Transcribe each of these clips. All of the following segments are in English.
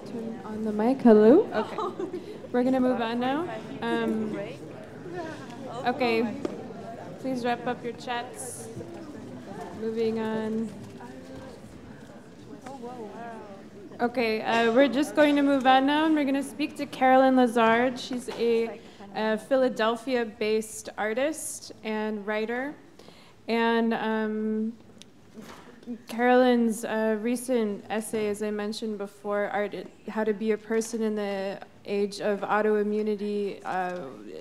turn on the mic. Hello? Okay. We're going to move on now. Okay. Please wrap up your chats. Moving on. Okay, we're just going to move on now, and we're going to speak to Carolyn Lazard. She's a Philadelphia-based artist and writer. And Carolyn's recent essay, as I mentioned before, How to Be a Person in the Age of Autoimmunity,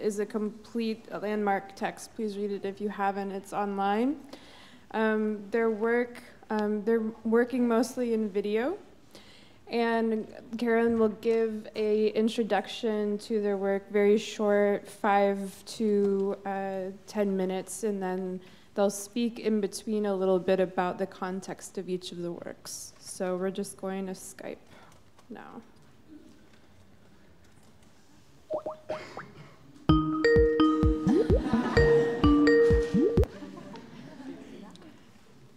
is a complete landmark text. Please read it if you haven't. It's online. They're working mostly in video. And Karen will give an introduction to their work, very short, 5 to 10 minutes, and then they'll speak in between a little bit about the context of each of the works. So we're just going to Skype now.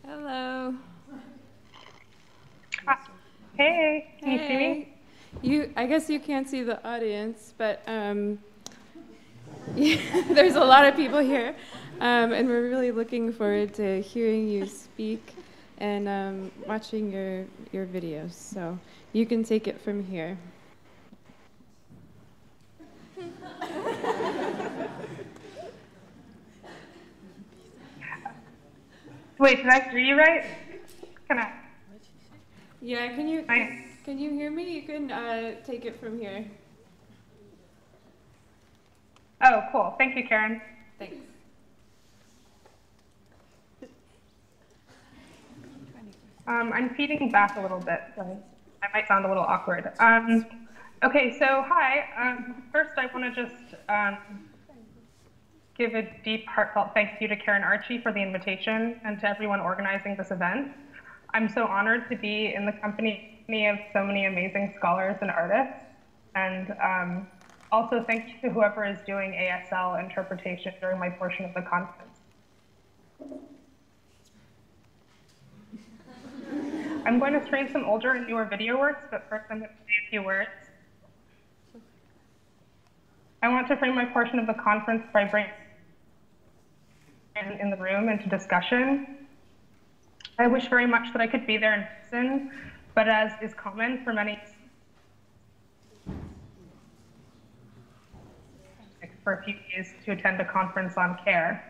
Hello. Hey, can you see me? I guess you can't see the audience, but there's a lot of people here, and we're really looking forward to hearing you speak and watching your videos. So you can take it from here. Wait, did I hear you right? Can I? Yeah, can you hear me? You can take it from here. Oh, cool. Thank you, Karen. Thanks. I'm feeding back a little bit, so I might sound a little awkward. Okay, so hi. First, I want to just give a deep, heartfelt thank you to Karen Archey for the invitation and to everyone organizing this event. I'm so honored to be in the company of so many amazing scholars and artists. And also thank you to whoever is doing ASL interpretation during my portion of the conference. I'm going to stream some older and newer video works, but first I'm going to say a few words. I want to frame my portion of the conference by bringing in the room into discussion. I wish very much that I could be there in person, but as is common for many, for a few days to attend a conference on care.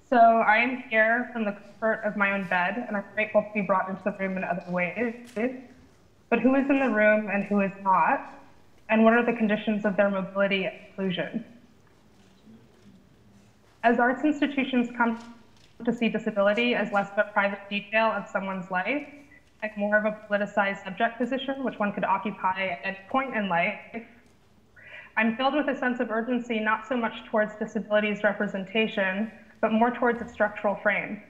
So I am here from the comfort of my own bed, and I'm grateful to be brought into the room in other ways. But who is in the room and who is not? And what are the conditions of their mobility and inclusion? As arts institutions come to see disability as less of a private detail of someone's life and more of a politicized subject position, which one could occupy at any point in life, I'm filled with a sense of urgency, not so much towards disability's representation, but more towards its structural frame.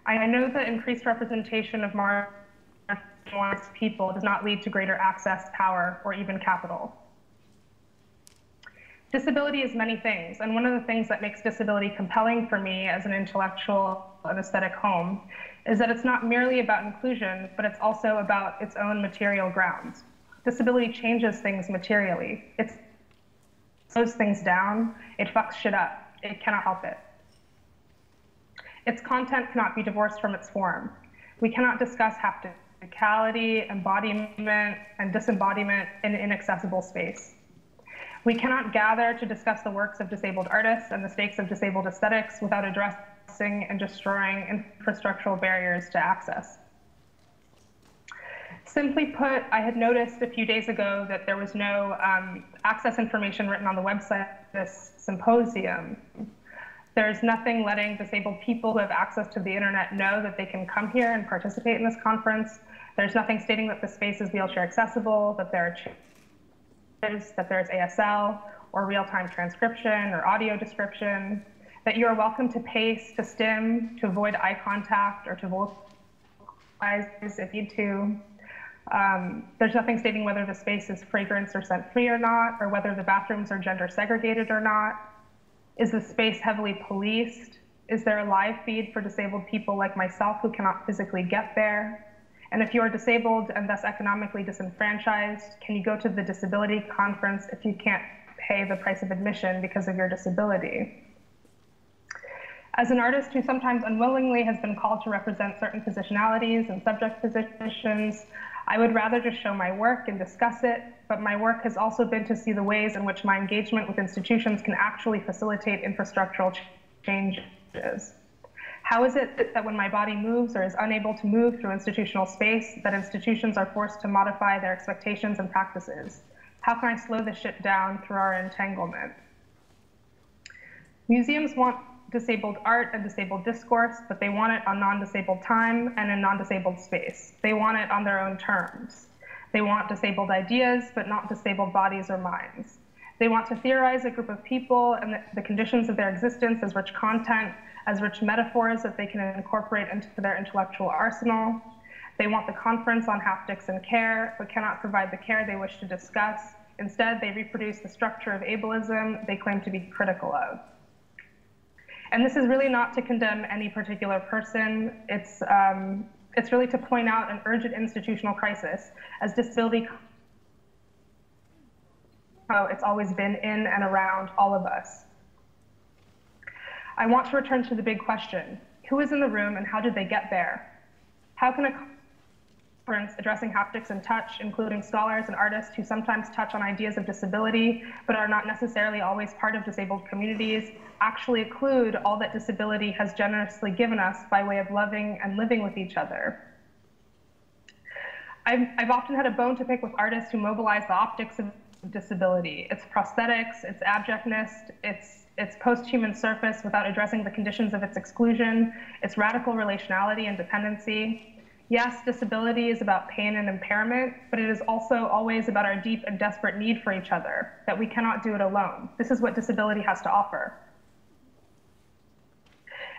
I know that increased representation of marginalized people does not lead to greater access, power, or even capital. Disability is many things, and one of the things that makes disability compelling for me as an intellectual and aesthetic home is that it's not merely about inclusion, but it's also about its own material grounds. Disability changes things materially. It slows things down, it fucks shit up. It cannot help it. Its content cannot be divorced from its form. We cannot discuss hapticality, embodiment, and disembodiment in inaccessible space. We cannot gather to discuss the works of disabled artists and the stakes of disabled aesthetics without addressing and destroying infrastructural barriers to access. Simply put, I had noticed a few days ago that there was no access information written on the website of this symposium. There's nothing letting disabled people who have access to the internet know that they can come here and participate in this conference. There's nothing stating that the space is wheelchair accessible, that there are chairs, that there's ASL, or real-time transcription, or audio description, that you are welcome to pace, to stim, to avoid eye contact, or to vocalize if you need to. There's nothing stating whether the space is fragrance or scent-free or not, or whether the bathrooms are gender segregated or not. Is the space heavily policed? Is there a live feed for disabled people like myself who cannot physically get there? And if you are disabled and thus economically disenfranchised, can you go to the disability conference if you can't pay the price of admission because of your disability? As an artist who sometimes unwillingly has been called to represent certain positionalities and subject positions, I would rather just show my work and discuss it, but my work has also been to see the ways in which my engagement with institutions can actually facilitate infrastructural changes. How is it that when my body moves or is unable to move through institutional space, that institutions are forced to modify their expectations and practices? How can I slow this shit down through our entanglement? Museums want disabled art and disabled discourse, but they want it on non-disabled time and in non-disabled space. They want it on their own terms. They want disabled ideas, but not disabled bodies or minds. They want to theorize a group of people and the conditions of their existence as rich content, as rich metaphors that they can incorporate into their intellectual arsenal. They want the conference on haptics and care, but cannot provide the care they wish to discuss. Instead, they reproduce the structure of ableism they claim to be critical of. And this is really not to condemn any particular person. It's really to point out an urgent institutional crisis as disability, how it's always been in and around all of us. I want to return to the big question. Who is in the room and how did they get there? How can a conference addressing haptics and touch, including scholars and artists who sometimes touch on ideas of disability, but are not necessarily always part of disabled communities, actually include all that disability has generously given us by way of loving and living with each other? I've often had a bone to pick with artists who mobilize the optics of disability, its prosthetics, its abjectness, its post-human surface without addressing the conditions of its exclusion, its radical relationality and dependency. Yes, disability is about pain and impairment, but it is also always about our deep and desperate need for each other, that we cannot do it alone. This is what disability has to offer.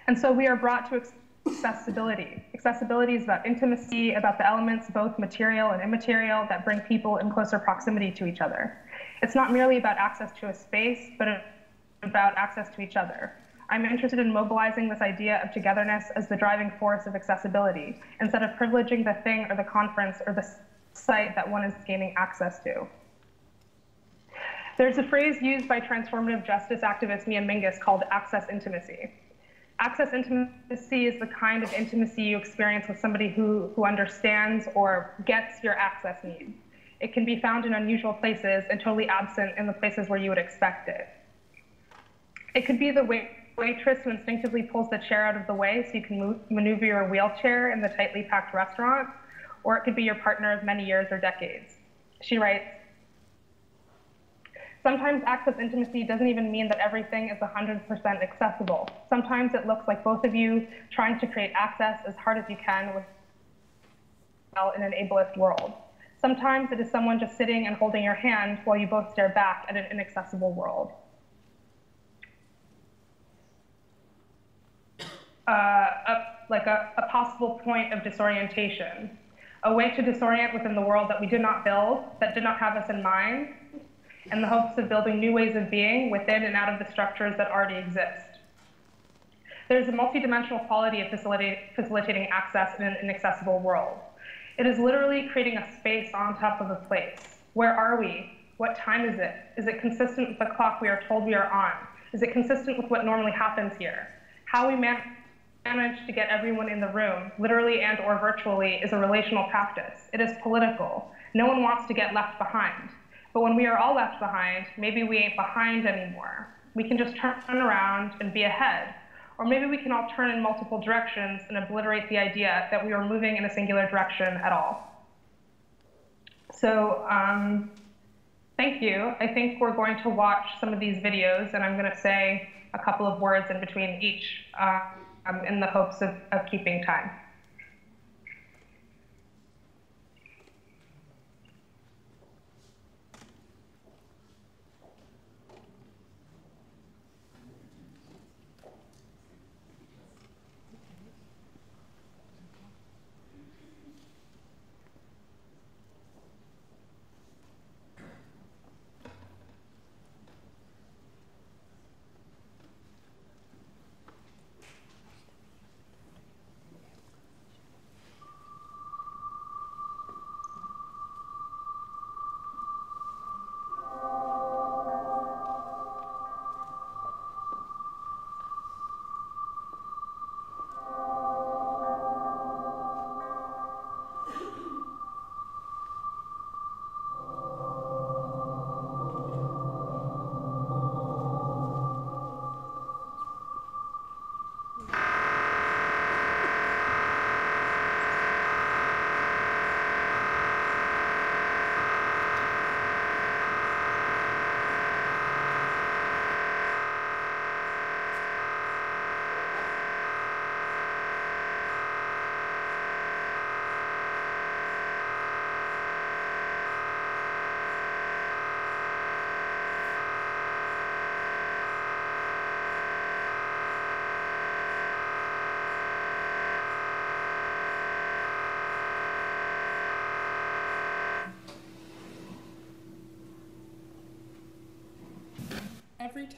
And so we are brought to accessibility. Accessibility is about intimacy, about the elements, both material and immaterial, that bring people in closer proximity to each other. It's not merely about access to a space, but about access to each other. I'm interested in mobilizing this idea of togetherness as the driving force of accessibility, instead of privileging the thing or the conference or the site that one is gaining access to. There's a phrase used by transformative justice activist Mia Mingus called access intimacy. Access intimacy is the kind of intimacy you experience with somebody who understands or gets your access needs. It can be found in unusual places and totally absent in the places where you would expect it. It could be the waitress who instinctively pulls the chair out of the way so you can maneuver your wheelchair in the tightly packed restaurant, or it could be your partner of many years or decades. She writes, sometimes access intimacy doesn't even mean that everything is 100% accessible. Sometimes it looks like both of you trying to create access as hard as you can in an ableist world. Sometimes it is someone just sitting and holding your hand while you both stare back at an inaccessible world. Like a possible point of disorientation, a way to disorient within the world that we did not build, that did not have us in mind, in the hopes of building new ways of being within and out of the structures that already exist. There's a multidimensional quality of facilitating access in an inaccessible world. It is literally creating a space on top of a place. Where are we? What time is it? Is it consistent with the clock we are told we are on? Is it consistent with what normally happens here? How we manage to get everyone in the room, literally and or virtually, is a relational practice. It is political. No one wants to get left behind. But when we are all left behind, maybe we ain't behind anymore. We can just turn around and be ahead. Or maybe we can all turn in multiple directions and obliterate the idea that we are moving in a singular direction at all. So thank you. I think we're going to watch some of these videos, and I'm going to say a couple of words in between each in the hopes of keeping time.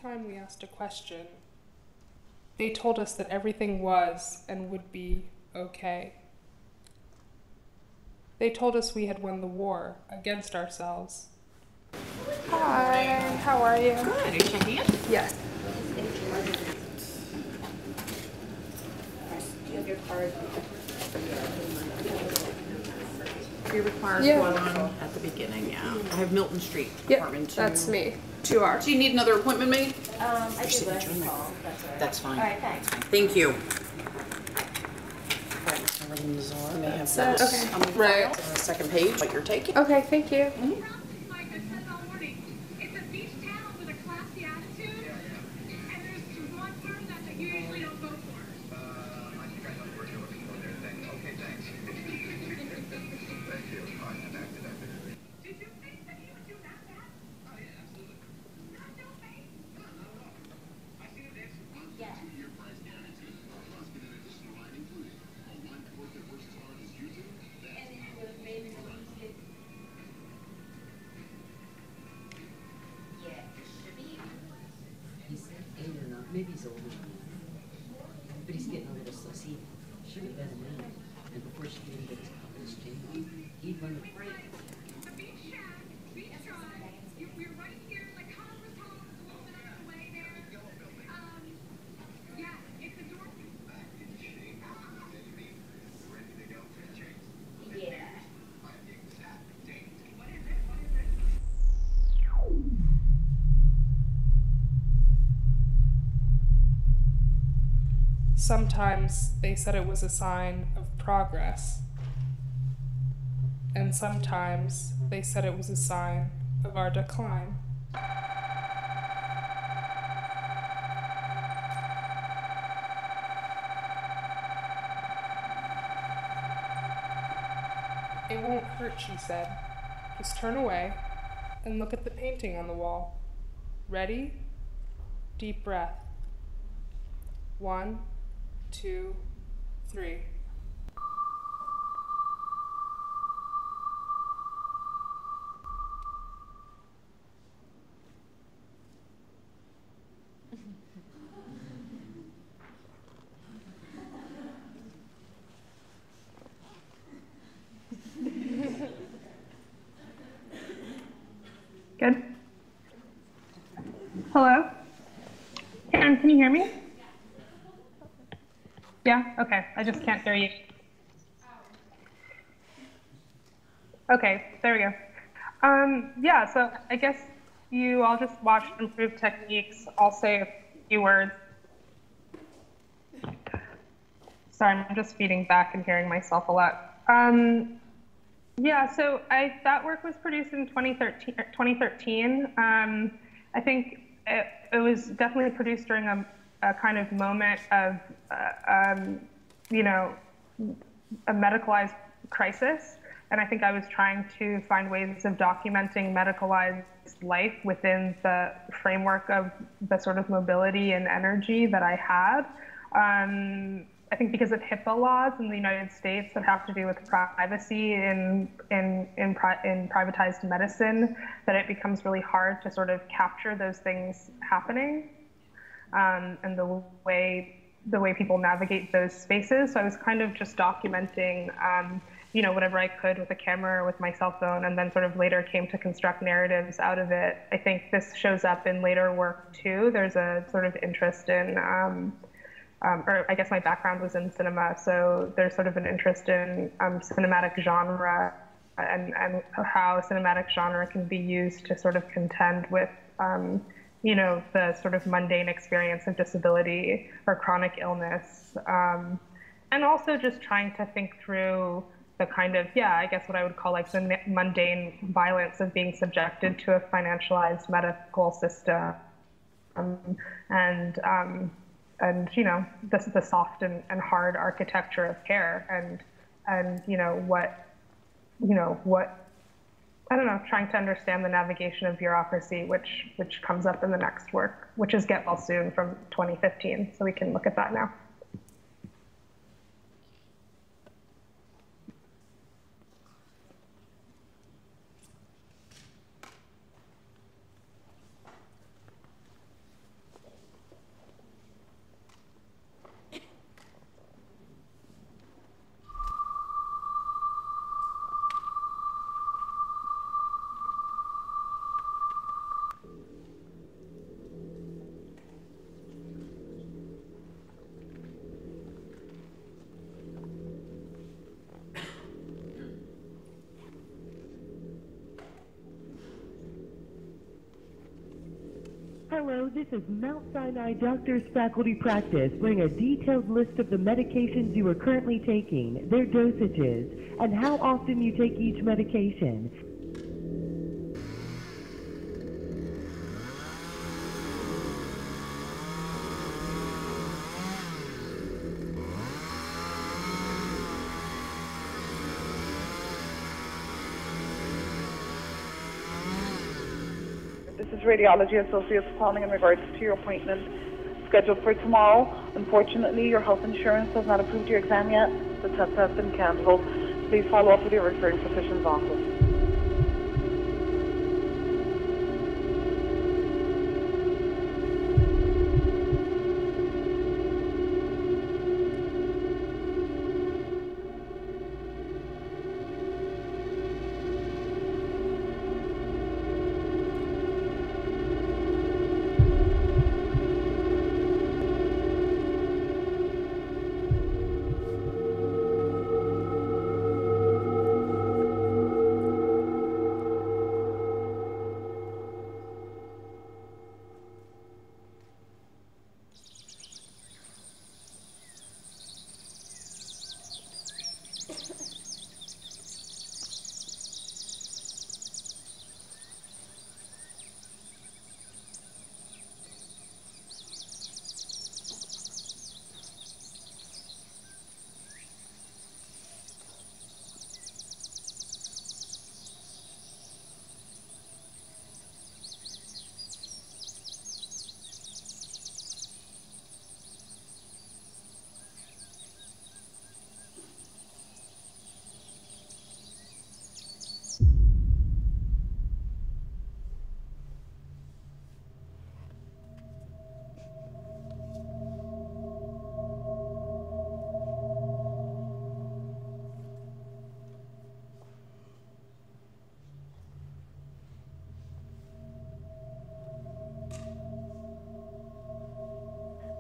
time we asked a question, they told us that everything was and would be okay. They told us we had won the war against ourselves. Hi, how are you? Good. Are you checking in? Yes. Do you have your card? You require Yeah. one at the beginning, yeah. I have Milton Street, Yep, apartment 2. that's me. 2R. Do you need another appointment made? I do, but I can call. That's fine. All right, thanks. Thank you. Right, so Lazard may have those Okay. on the Right. file on the second page, what you're taking. Okay, thank you. Like I said all morning, it's a beach town with a classy attitude, and there's one word that you usually don't go for. I think I know where you're looking for there. Thanks. Okay, thanks. Thank you. I'm active. Did you think that he would do that bad? Oh, yeah, absolutely. Not no face? No. I see it dancing. Yeah. 2-year price guarantee. Plus, with an additional line included. A one court that works as hard as you do. And it would have made it easy. Yeah, it should be. He's 8 or not, maybe he's older than me. But he's getting a little sussy. Should have been a man. And before she could even get his college change, he'd run the break. The beach shack, beach drive, we're right here, like Connor was telling us a little bit of the way there. Yeah, it's adorable. Yeah. Sometimes they said it was a sign of progress, and sometimes they said it was a sign of our decline. It won't hurt, she said. Just turn away and look at the painting on the wall. Ready? Deep breath. 1, 2, 3. Good. Hello? Karen, can you hear me? Yeah? Okay. I just can't hear you. Okay, there we go. Yeah, so I guess you all just watched Improved Techniques. I'll say a few words. Sorry, I'm just feeding back and hearing myself a lot. Yeah, so that work was produced in 2013. I think it was definitely produced during a kind of moment of, you know, a medicalized crisis. And I think I was trying to find ways of documenting medicalized life within the framework of the sort of mobility and energy that I had. I think because of HIPAA laws in the United States that have to do with privacy in privatized medicine, that it becomes really hard to sort of capture those things happening, and the way people navigate those spaces. So I was kind of just documenting, you know, whatever I could with a camera or with my cell phone, and then sort of later came to construct narratives out of it. I think this shows up in later work too. There's a sort of interest in, or I guess my background was in cinema, so there's sort of an interest in cinematic genre and how cinematic genre can be used to sort of contend with, you know, the sort of mundane experience of disability or chronic illness, and also just trying to think through the kind of, yeah, I guess what I would call like the mundane violence of being subjected to a financialized medical system, and you know, the soft and hard architecture of care, and you know what I don't know, trying to understand the navigation of bureaucracy, which comes up in the next work, which is Get Well Soon from 2015. So we can look at that now. Hello, this is Mount Sinai Doctors Faculty Practice. Bring a detailed list of the medications you are currently taking, their dosages, and how often you take each medication. This is Radiology Associates calling in regards to your appointment scheduled for tomorrow. Unfortunately, your health insurance has not approved your exam yet. The test has been canceled. Please follow up with your referring physician's office.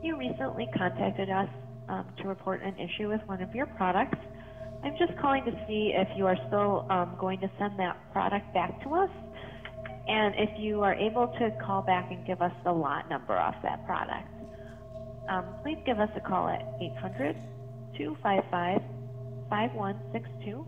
You recently contacted us to report an issue with one of your products. I'm just calling to see if you are still going to send that product back to us, and if you are able to call back and give us the lot number off that product. Please give us a call at 800-255-5162.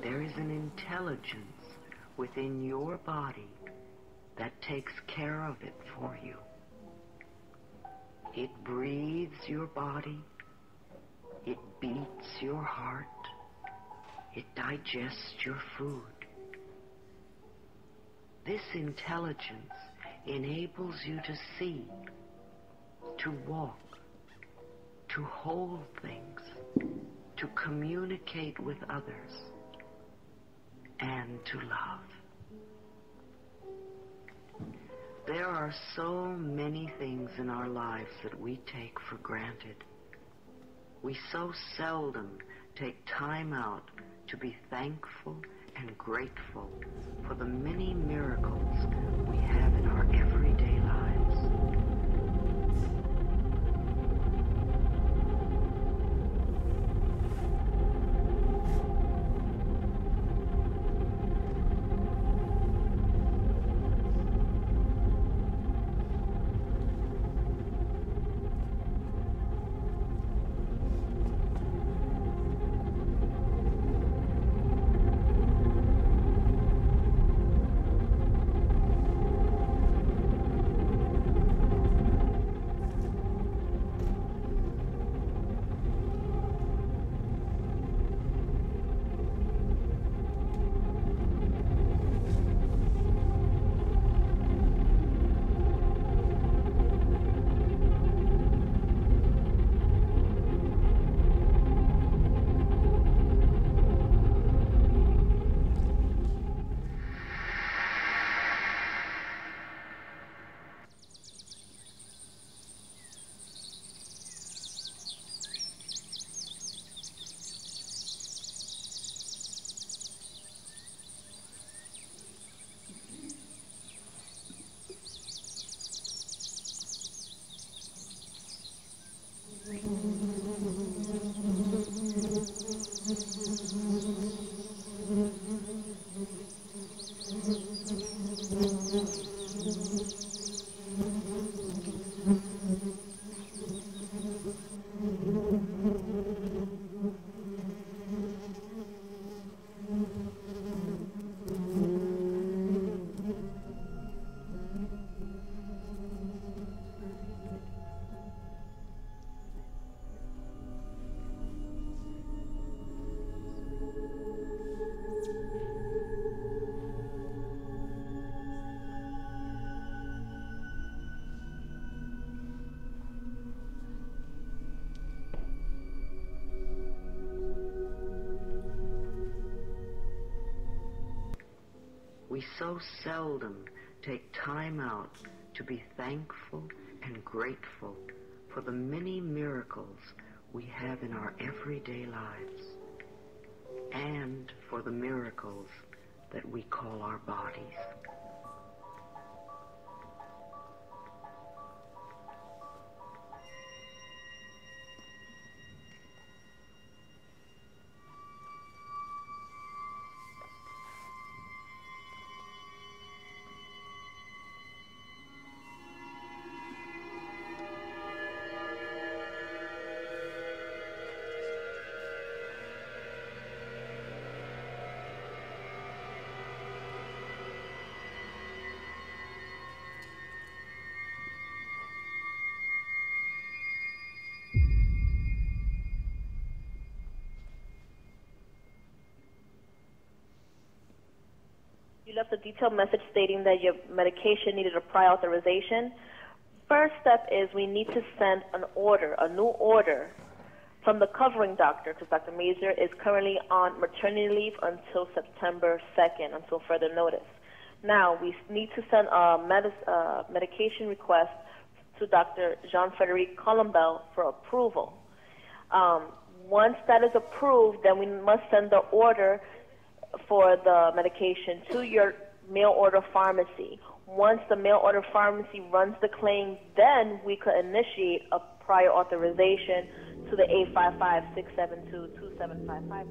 There is an intelligence within your body that takes care of it for you. It breathes your body. It beats your heart. It digests your food. This intelligence enables you to see, to walk, to hold things, to communicate with others, and to love. There are so many things in our lives that we take for granted. We so seldom take time out to be thankful and grateful for the many miracles we have in our everyday lives. We so seldom take time out to be thankful and grateful for the many miracles we have in our everyday lives, and for the miracles that we call our bodies. You left a detailed message stating that your medication needed a prior authorization. First step is we need to send an order, a new order, from the covering doctor, because Dr. Mazur is currently on maternity leave until September 2nd, until further notice. Now, we need to send a medication request to Dr. Jean-Frédéric Colombel for approval. Once that is approved, then we must send the order for the medication to your mail order pharmacy. Once the mail order pharmacy runs the claim, then we could initiate a prior authorization to the 855-672-2755 number.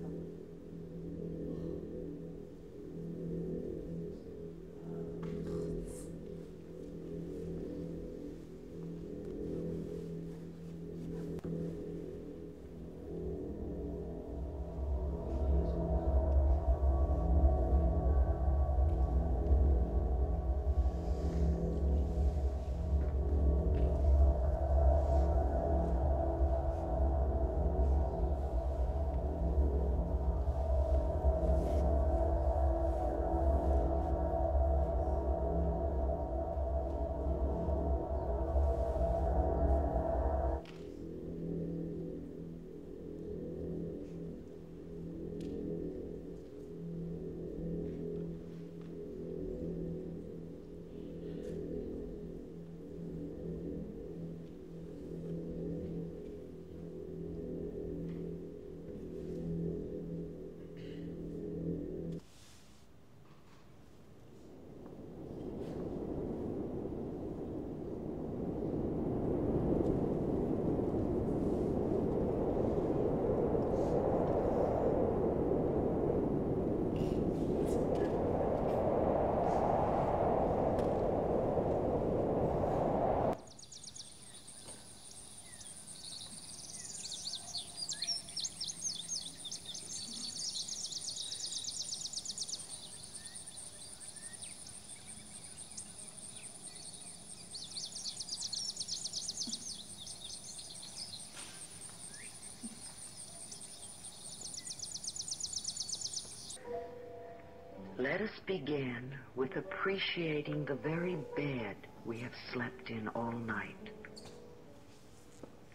Let us begin with appreciating the very bed we have slept in all night.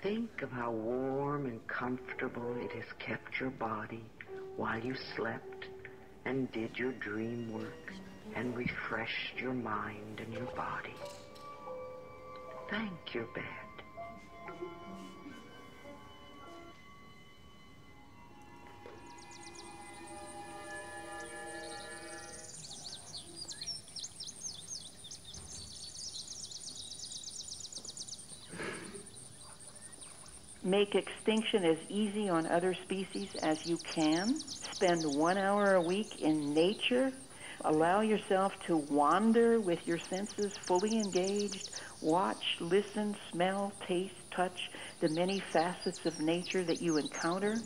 Think of how warm and comfortable it has kept your body while you slept and did your dream work and refreshed your mind and your body. Thank your bed. Make extinction as easy on other species as you can. Spend 1 hour a week in nature Allow yourself to wander with your senses fully engaged. Watch, listen, smell, taste, touch the many facets of nature that you encounter.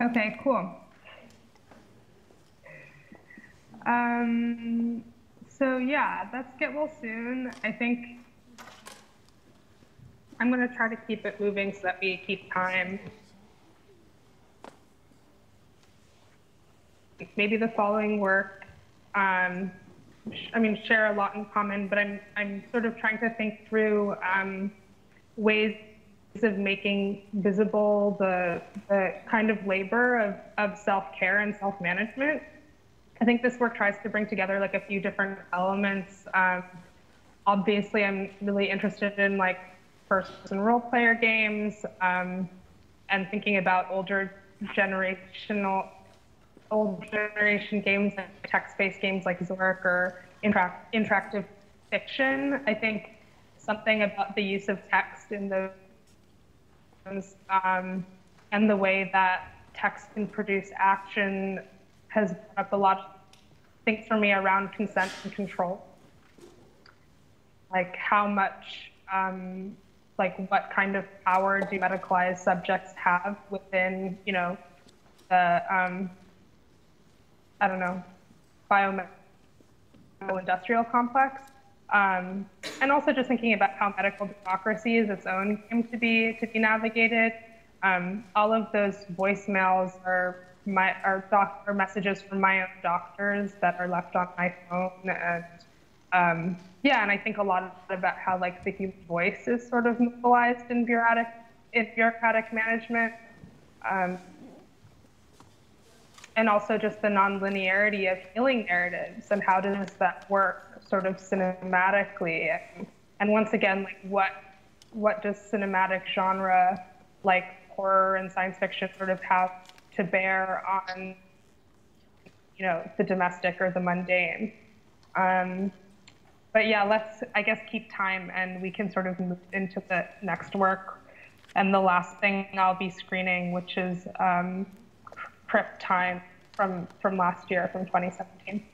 Okay, cool. So yeah, let's get well soon. I think I'm going to try to keep it moving so that we keep time. Maybe the following work, share a lot in common, but I'm sort of trying to think through ways of making visible the kind of labor of self-care and self-management. I think this work tries to bring together like a few different elements. Obviously, I'm really interested in like first-person role-player games and thinking about older generation games, like text-based games like Zork or interactive fiction. I think something about the use of text in those and the way that text can produce action has brought up a lot of things for me around consent and control. Like how much, what kind of power do medicalized subjects have within, the, bio-industrial complex. And also just thinking about how medical democracy is its own game to be navigated. All of those voicemails are messages from my own doctors that are left on my phone, and and I think a lot about how like the human voice is sort of mobilized in bureaucratic management, and also just the non-linearity of healing narratives and how does that work sort of cinematically, and once again, like what does cinematic genre like horror and science fiction sort of have to bear on, the domestic or the mundane. But yeah, let's, I guess, keep time and we can sort of move into the next work. And the last thing I'll be screening, which is Crip Time from last year, from 2017.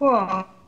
Cool.